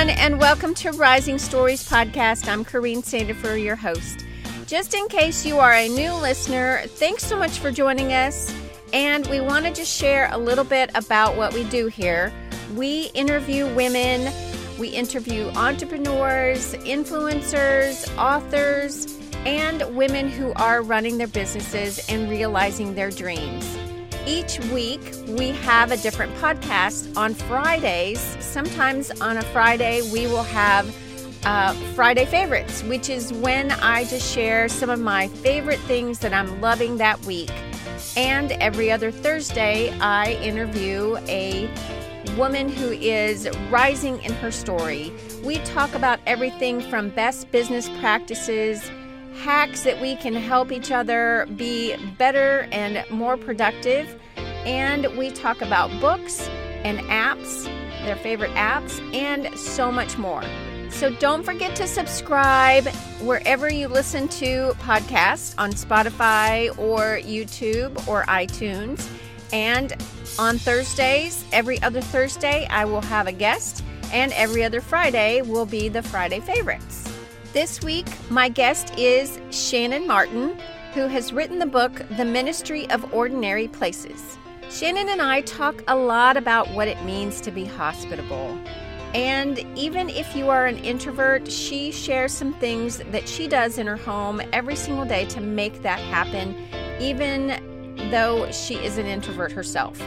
everyone, and welcome to Rising Stories Podcast. I'm Corine Sandifer, your host. Just in case you are a new listener, thanks so much for joining us. And we want to just share a little bit about what we do here. We interview women, we interview entrepreneurs, influencers, authors, and women who are running their businesses and realizing their dreams. Each week, we have a different podcast on Fridays. Sometimes on a Friday, we will have Friday Favorites, which is when I just share some of my favorite things that I'm loving that week. And every other Thursday, I interview a woman who is rising in her story. We talk about everything from best business practices, hacks that we can help each other be better and more productive. And we talk about books and apps, their favorite apps, and so much more. So don't forget to subscribe wherever you listen to podcasts, on Spotify or YouTube or iTunes. And on Thursdays, every other Thursday, I will have a guest, and every other Friday will be the Friday Favorites. This week, my guest is Shannan Martin, who has written the book, The Ministry of Ordinary Places. Shannan and I talk a lot about what it means to be hospitable. And even if you are an introvert, she shares some things that she does in her home every single day to make that happen, even though she is an introvert herself.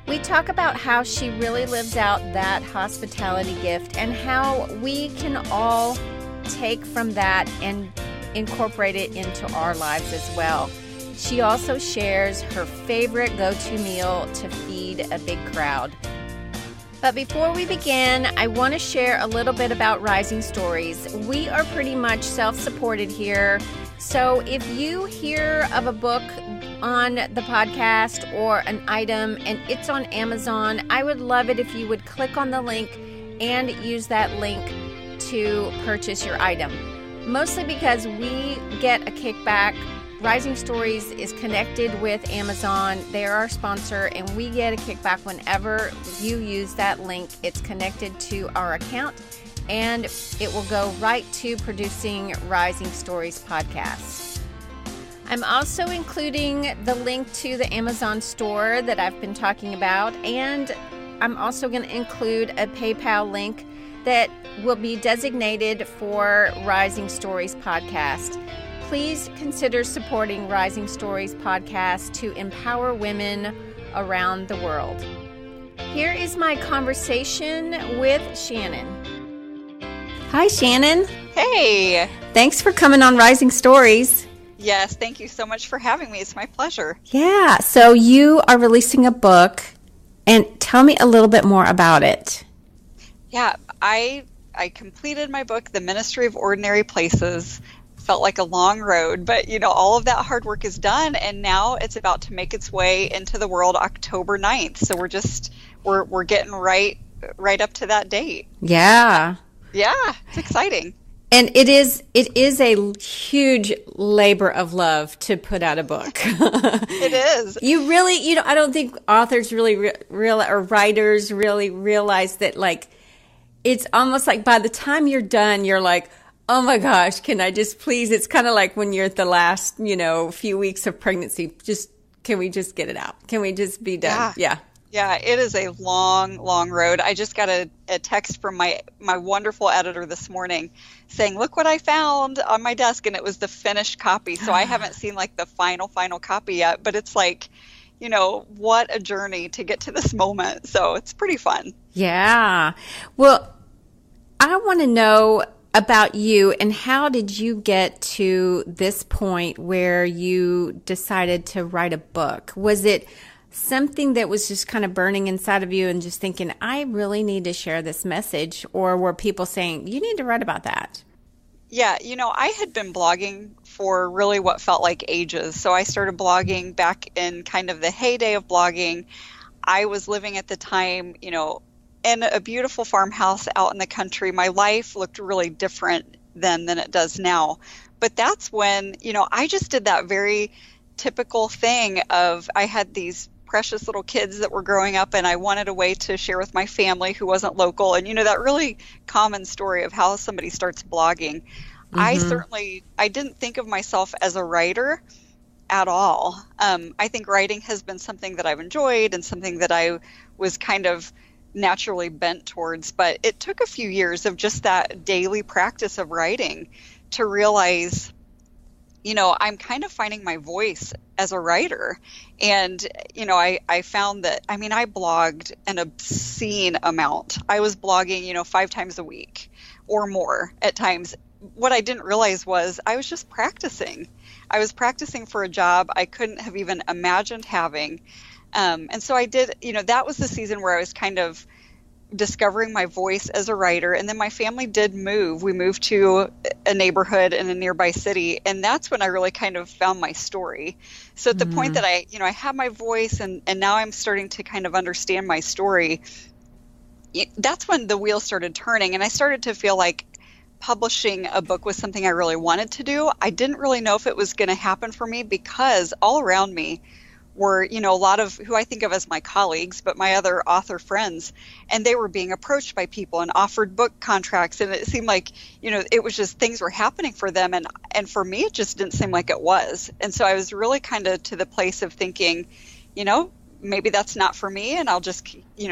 We talk about how she really lives out that hospitality gift and how we can all take from that and incorporate it into our lives as well. She also shares her favorite go-to meal to feed a big crowd. But before we begin, I want to share a little bit about Rising Stories. We are pretty much self-supported here. So if you hear of a book on the podcast or an item and it's on Amazon, I would love it if you would click on the link and use that link to purchase your item. Mostly because we get a kickback. Rising Stories is connected with Amazon. They are our sponsor, and we get a kickback whenever you use that link. It's connected to our account, and it will go right to producing Rising Stories podcasts. I'm also including the link to the Amazon store that I've been talking about, and I'm also going to include a PayPal link that will be designated for Rising Stories podcast. Please consider supporting Rising Stories podcast to empower women around the world. Here is my conversation with Shannan. Hi, Shannan. Hey. Thanks for coming on Rising Stories. Yes, thank you so much for having me. It's my pleasure. Yeah, so you are releasing a book, and tell me a little bit more about it. Yeah, I completed my book, The Ministry of Ordinary Places. Felt like a long road, but all of that hard work is done, and now it's about to make its way into the world October 9th. So we're getting right up to that date. Yeah. Yeah, it's exciting. And it is a huge labor of love to put out a book. It is. You really, I don't think authors really or writers really realize that, like, it's almost like by the time you're done, you're like, oh my gosh, can I just please? It's kind of like when you're at the last, few weeks of pregnancy. Can we just get it out? Can we just be done? Yeah. Yeah, it is a long, long road. I just got a text from my wonderful editor this morning saying, look what I found on my desk. And it was the finished copy. So I haven't seen like the final copy yet. But it's like, what a journey to get to this moment. So it's pretty fun. Yeah. Well, I want to know about you, and how did you get to this point where you decided to write a book? Was it something that was just kind of burning inside of you and just thinking, I really need to share this message? Or were people saying, you need to write about that? Yeah, I had been blogging for really what felt like ages. So I started blogging back in kind of the heyday of blogging. I was living at the time, in a beautiful farmhouse out in the country. My life looked really different then than it does now. But that's when, I just did that very typical thing of I had these precious little kids that were growing up, and I wanted a way to share with my family who wasn't local. And, that really common story of how somebody starts blogging. I didn't think of myself as a writer at all. I think writing has been something that I've enjoyed and something that I was kind of naturally bent towards. But it took a few years of just that daily practice of writing to realize, I'm kind of finding my voice as a writer. And, I found that, I blogged an obscene amount. I was blogging, 5 times a week or more at times. What I didn't realize was I was just practicing. I was practicing for a job I couldn't have even imagined having. And so I did, that was the season where I was kind of discovering my voice as a writer. And then my family did move. We moved to a neighborhood in a nearby city. And that's when I really kind of found my story. So at the point that I had my voice and now I'm starting to kind of understand my story, that's when the wheel started turning. And I started to feel like publishing a book was something I really wanted to do. I didn't really know if it was going to happen for me because all around me were, a lot of who I think of as my colleagues, but my other author friends, and they were being approached by people and offered book contracts. And it seemed like, it was just things were happening for them. And for me, it just didn't seem like it was. And so I was really kind of to the place of thinking, maybe that's not for me. And I'll just,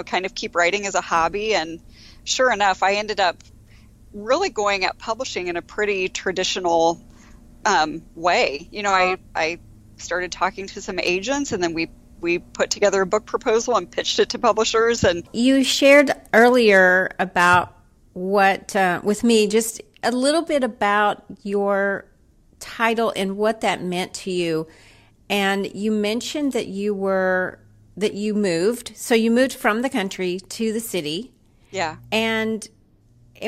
kind of keep writing as a hobby. And sure enough, I ended up really going at publishing in a pretty traditional way. I started talking to some agents, and then we put together a book proposal and pitched it to publishers. And you shared earlier about what with me, just a little bit about your title and what that meant to you. And you mentioned that you moved. So you moved from the country to the city. Yeah. And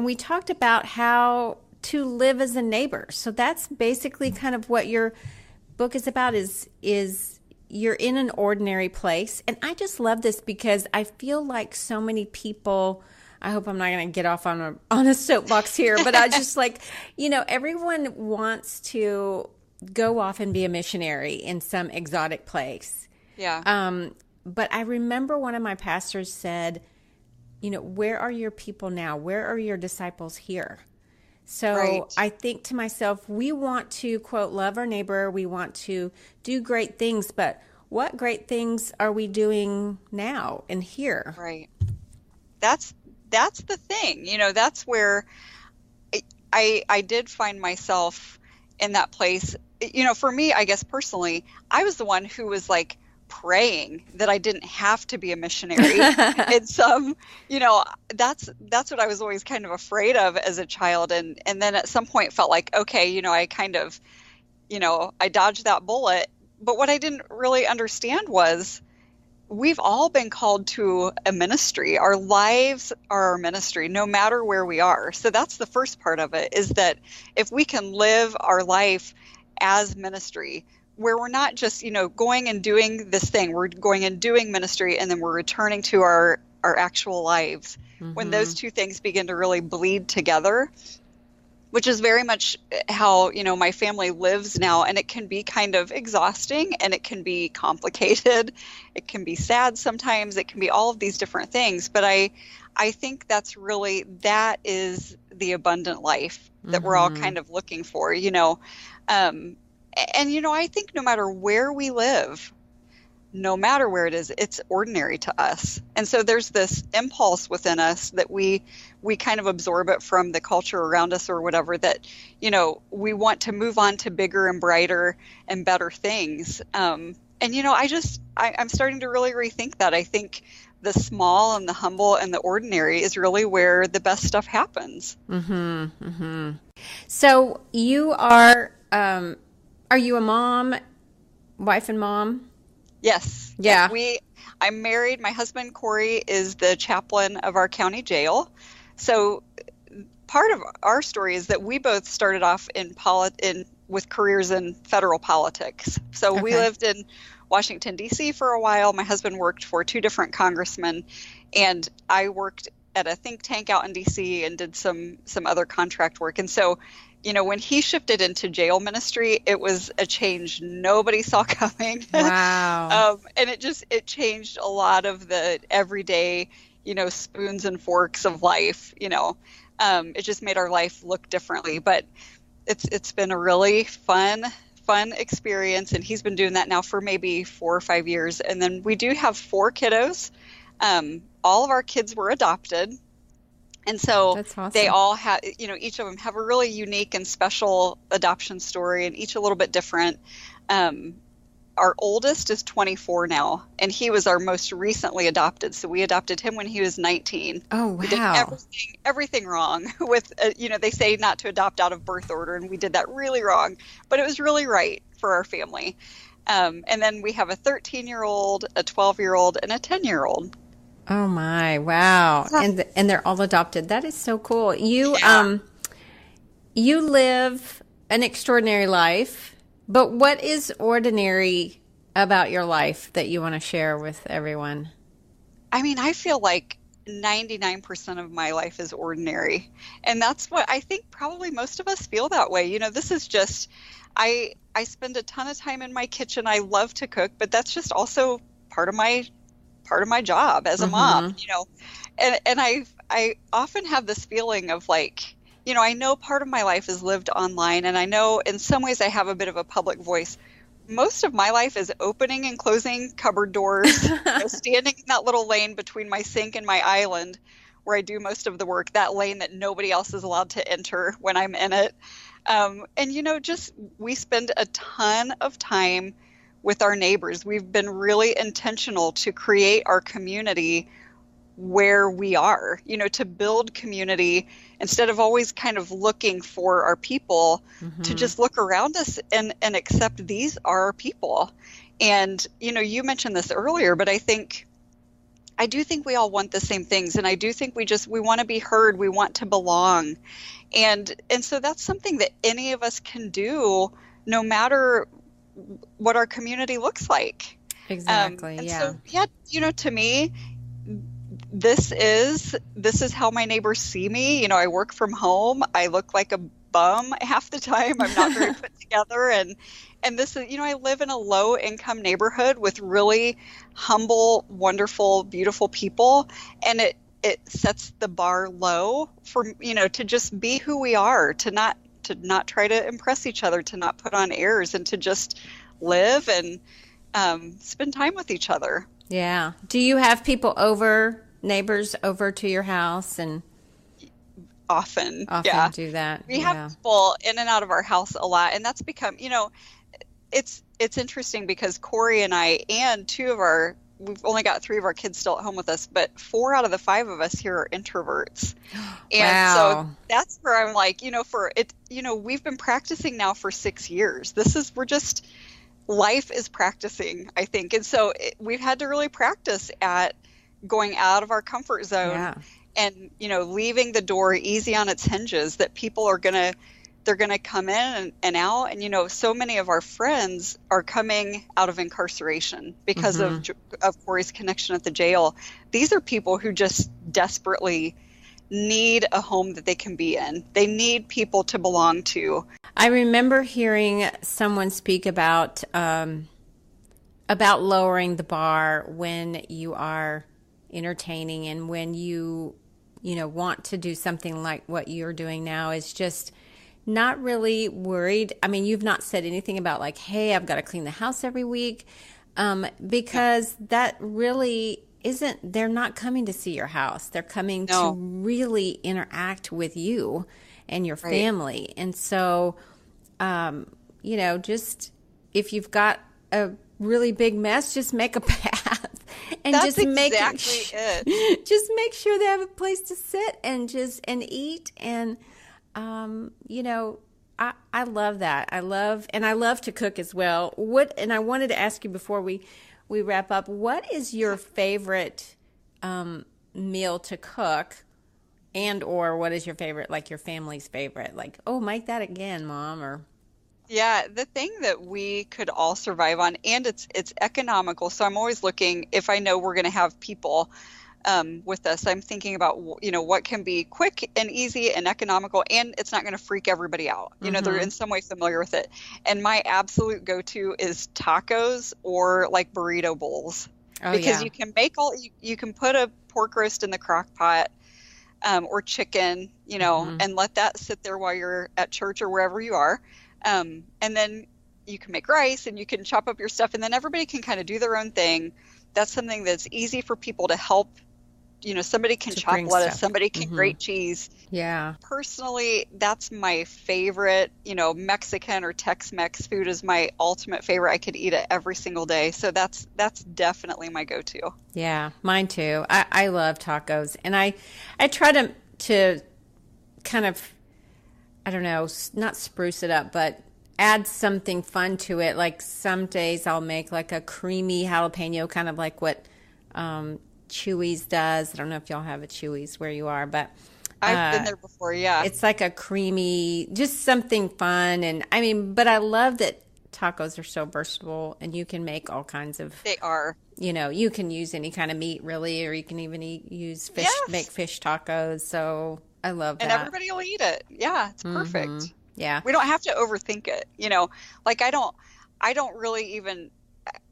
we talked about how to live as a neighbor. So that's basically kind of what your book is about, is you're in an ordinary place. And I just love this because I feel like so many people, I hope I'm not going to get off on a soapbox here, but I just like, everyone wants to go off and be a missionary in some exotic place. Yeah. But I remember one of my pastors said, where are your people now? Where are your disciples here? So right. I think to myself, we want to, quote, love our neighbor. We want to do great things, but what great things are we doing now and here? Right. That's the thing. That's where I did find myself in that place. For me, I guess personally, I was the one who was like praying that I didn't have to be a missionary. And that's what I was always kind of afraid of as a child. And then at some point felt like, okay, I kind of, I dodged that bullet. But what I didn't really understand was we've all been called to a ministry. Our lives are our ministry, no matter where we are. So that's the first part of it, is that if we can live our life as ministry, where we're not just, going and doing this thing, we're going and doing ministry, and then we're returning to our actual lives. Mm-hmm. When those two things begin to really bleed together, which is very much how, my family lives now. And it can be kind of exhausting, and it can be complicated. It can be sad sometimes. It can be all of these different things. But I think that is the abundant life that we're all kind of looking for, And, I think no matter where we live, no matter where it is, it's ordinary to us. And so there's this impulse within us that we kind of absorb it from the culture around us or whatever, that, we want to move on to bigger and brighter and better things. I'm starting to really rethink that. I think the small and the humble and the ordinary is really where the best stuff happens. Mm-hmm. Mm-hmm. So you are you a mom, wife and mom? Yes. Yeah. I'm married. My husband, Corey, is the chaplain of our county jail. So part of our story is that we both started off with careers in federal politics. So we lived in Washington, D.C. for a while. My husband worked for 2 different congressmen, and I worked at a think tank out in D.C. and did some other contract work. And so when he shifted into jail ministry, it was a change nobody saw coming. Wow. And it changed a lot of the everyday, spoons and forks of life. It just made our life look differently. But it's been a really fun experience, and he's been doing that now for maybe 4 or 5 years. And then we do have 4 kiddos. All of our kids were adopted. And so That's awesome. they all have, each of them have a really unique and special adoption story, and each a little bit different. Our oldest is 24 now, and he was our most recently adopted. So we adopted him when he was 19. Oh, wow. We did everything wrong with, they say not to adopt out of birth order, and we did that really wrong, but it was really right for our family. And then we have a 13-year-old, a 12-year-old, and a 10-year-old. Oh my, wow. And they're all adopted. That is so cool. You you live an extraordinary life, but what is ordinary about your life that you want to share with everyone? I mean, I feel like 99% of my life is ordinary. And that's what I think probably most of us feel that way. This is just, I spend a ton of time in my kitchen. I love to cook, but that's just also part of my job as a mom, and I often have this feeling of like, I know part of my life is lived online, and I know in some ways I have a bit of a public voice. Most of my life is opening and closing cupboard doors, standing in that little lane between my sink and my island where I do most of the work, that lane that nobody else is allowed to enter when I'm in it. And, just we spend a ton of time with our neighbors. We've been really intentional to create our community where we are, to build community instead of always kind of looking for our people, to just look around us and accept these are our people. And, you mentioned this earlier, but I do think we all want the same things. And I do think we want to be heard. We want to belong. And so that's something that any of us can do no matter what our community looks like. Exactly. So, to me, this is how my neighbors see me. I work from home. I look like a bum half the time. I'm not very put together. And this is, I live in a low income neighborhood with really humble, wonderful, beautiful people. And it sets the bar low for, to just be who we are, to not try to impress each other, to not put on airs, and to just live and spend time with each other. Yeah. Do you have neighbors over to your house? And often do that. We have people in and out of our house a lot, and that's become, it's interesting because Corey and I and we've only got 3 of our kids still at home with us, but 4 out of the 5 of us here are introverts. And so that's where I'm like, we've been practicing now for 6 years. Life is practicing, I think. And so we've had to really practice at going out of our comfort zone and, leaving the door easy on its hinges, that people are they're going to come in and out. And, so many of our friends are coming out of incarceration because of Corey's connection at the jail. These are people who just desperately need a home that they can be in. They need people to belong to. I remember hearing someone speak about lowering the bar when you are entertaining, and when you want to do something like what you're doing now, is just not really worried. I mean, you've not said anything about like, hey, I've got to clean the house every week, because that really isn't, they're not coming to see your house. They're coming to really interact with you and your family. And so, just if you've got a really big mess, just make a path. And That's exactly it. Just make sure they have a place to sit and eat. And, I love that. I love to cook as well. And I wanted to ask you before we wrap up, what is your favorite meal to cook, or what is your favorite, like your family's favorite? Like, oh, make that again, Mom, or... Yeah, the thing that we could all survive on, and it's economical. So I'm always looking, if I know we're going to have people, with this. I'm thinking about, what can be quick and easy and economical, and it's not going to freak everybody out. They're in some way familiar with it. And my absolute go-to is tacos or like burrito bowls. Because you can make you can put a pork roast in the crock pot, or chicken, and let that sit there while you're at church or wherever you are. And then you can make rice and you can chop up your stuff, and then everybody can kind of do their own thing. That's something that's easy for people to help. Somebody can chop lettuce, stuff. Somebody can grate cheese. Yeah. Personally, that's my favorite, Mexican or Tex-Mex food is my ultimate favorite. I could eat it every single day. So that's definitely my go-to. Yeah, mine too. I love tacos, and I try to kind of, I don't know, not spruce it up, but add something fun to it. Like some days I'll make like a creamy jalapeno, kind of like what Chewy's does. I don't know if y'all have a Chewy's where you are, but I've been there before. Yeah. It's like a creamy, just something fun. And but I love that tacos are so versatile and you can make all kinds of, they are, you can use any kind of meat really, or you can even use fish, make fish tacos. So I love that. And everybody will eat it. Yeah. It's perfect. Yeah. We don't have to overthink it. Like I don't really even,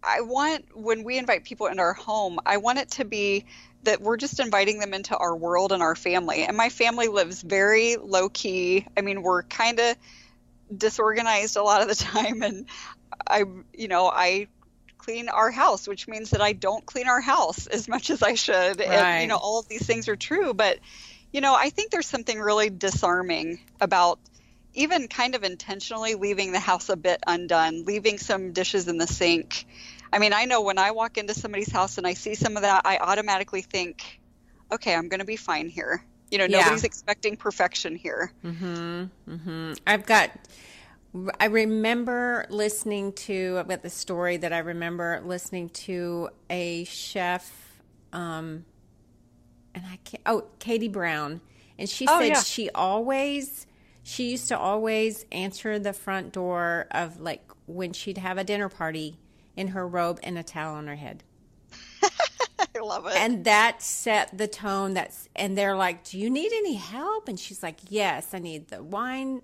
I want, when we invite people into our home, I want it to be that we're just inviting them into our world and our family. And my family lives very low key. We're kind of disorganized a lot of the time. And I clean our house, which means that I don't clean our house as much as I should. Right. And, all of these things are true. But, I think there's something really disarming about even kind of intentionally leaving the house a bit undone, leaving some dishes in the sink. I know when I walk into somebody's house and I see some of that, I automatically think, okay, I'm going to be fine here. Nobody's expecting perfection here. I've got the story that I remember listening to a chef, and Katie Brown. And she said she used to always answer the front door of like when she'd have a dinner party in her robe and a towel on her head. I love it. And that set the tone. And they're like, do you need any help? And she's like, yes, I need the wine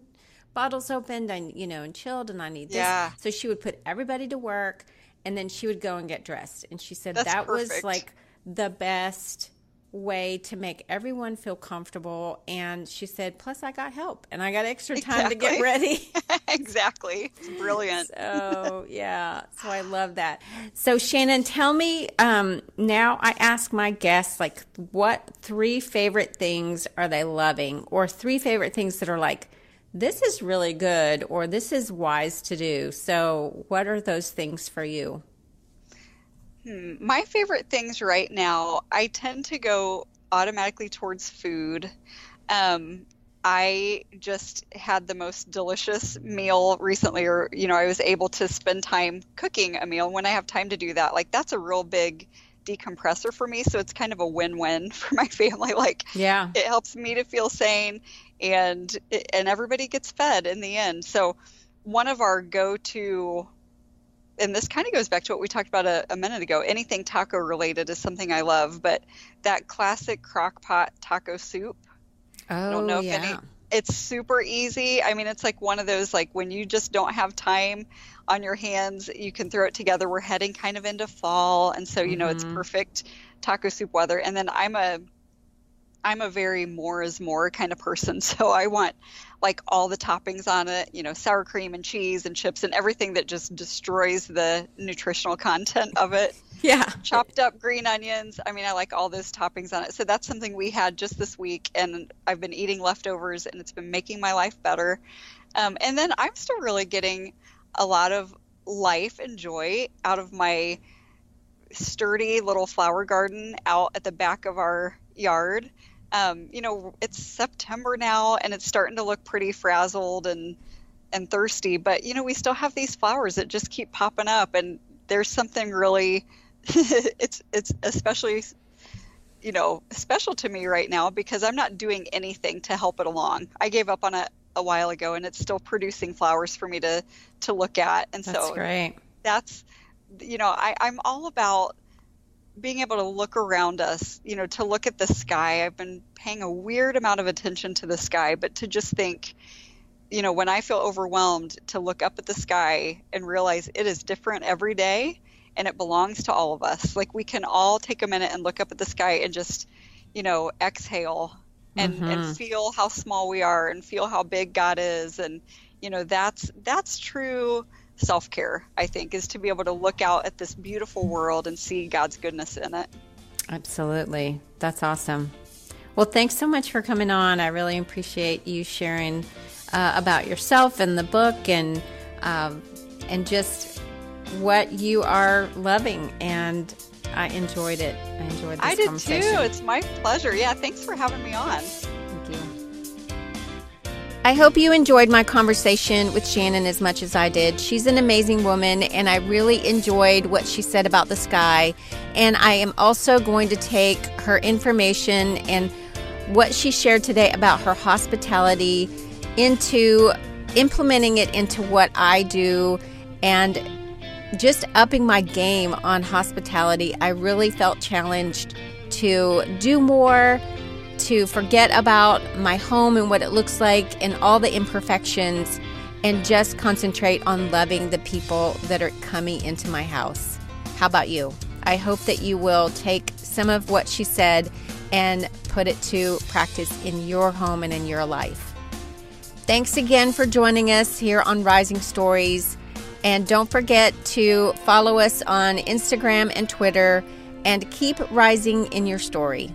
bottles opened and chilled, and I need this. Yeah. So she would put everybody to work, and then she would go and get dressed. And she said that was like the best way to make everyone feel comfortable. And she said, plus I got help and I got extra time to get ready. Exactly. It's brilliant. So yeah. So I love that. So Shannan, tell me, now I ask my guests, like, what 3 favorite things are they loving, or 3 favorite things that are like, this is really good, or this is wise to do. So what are those things for you? My favorite things right now, I tend to go automatically towards food. I just had the most delicious meal recently, or, I was able to spend time cooking a meal. When I have time to do that, like, that's a real big decompressor for me. So it's kind of a win-win for my family. Like, yeah, it helps me to feel sane, and everybody gets fed in the end. So one of our go-to, and this kind of goes back to what we talked about a minute ago, anything taco related is something I love, but that classic crock pot taco soup. I don't know if it's super easy. It's like one of those, like, when you just don't have time on your hands, you can throw it together. We're heading kind of into fall, and so, it's perfect taco soup weather. And then I'm a very more is more kind of person. So I want like all the toppings on it, sour cream and cheese and chips and everything that just destroys the nutritional content of it. Yeah. Chopped up green onions. I like all those toppings on it. So that's something we had just this week, and I've been eating leftovers, and it's been making my life better. And then I'm still really getting a lot of life and joy out of my sturdy little flower garden out at the back of our yard. It's September now, and it's starting to look pretty frazzled and thirsty, but we still have these flowers that just keep popping up, and there's something really it's especially special to me right now, because I'm not doing anything to help it along. I gave up on it a while ago, and it's still producing flowers for me to look at. And that's so great. That's I'm all about being able to look around us, to look at the sky. I've been paying a weird amount of attention to the sky, but to just think, when I feel overwhelmed, to look up at the sky and realize it is different every day and it belongs to all of us. Like, we can all take a minute and look up at the sky and just, exhale and feel how small we are and feel how big God is. And, that's true self-care, I think, is to be able to look out at this beautiful world and see God's goodness in it. Absolutely. That's awesome. Well, thanks so much for coming on. I really appreciate you sharing about yourself and the book and just what you are loving. And I enjoyed it. I enjoyed this conversation. I did too. It's my pleasure. Yeah, thanks for having me on. Thank you. I hope you enjoyed my conversation with Shannan as much as I did. She's an amazing woman, and I really enjoyed what she said about the sky. And I am also going to take her information and what she shared today about her hospitality into implementing it into what I do and just upping my game on hospitality. I really felt challenged to do more, to forget about my home and what it looks like and all the imperfections, and just concentrate on loving the people that are coming into my house. How about you? I hope that you will take some of what she said and put it to practice in your home and in your life. Thanks again for joining us here on Rising Stories. And don't forget to follow us on Instagram and Twitter, and keep rising in your story.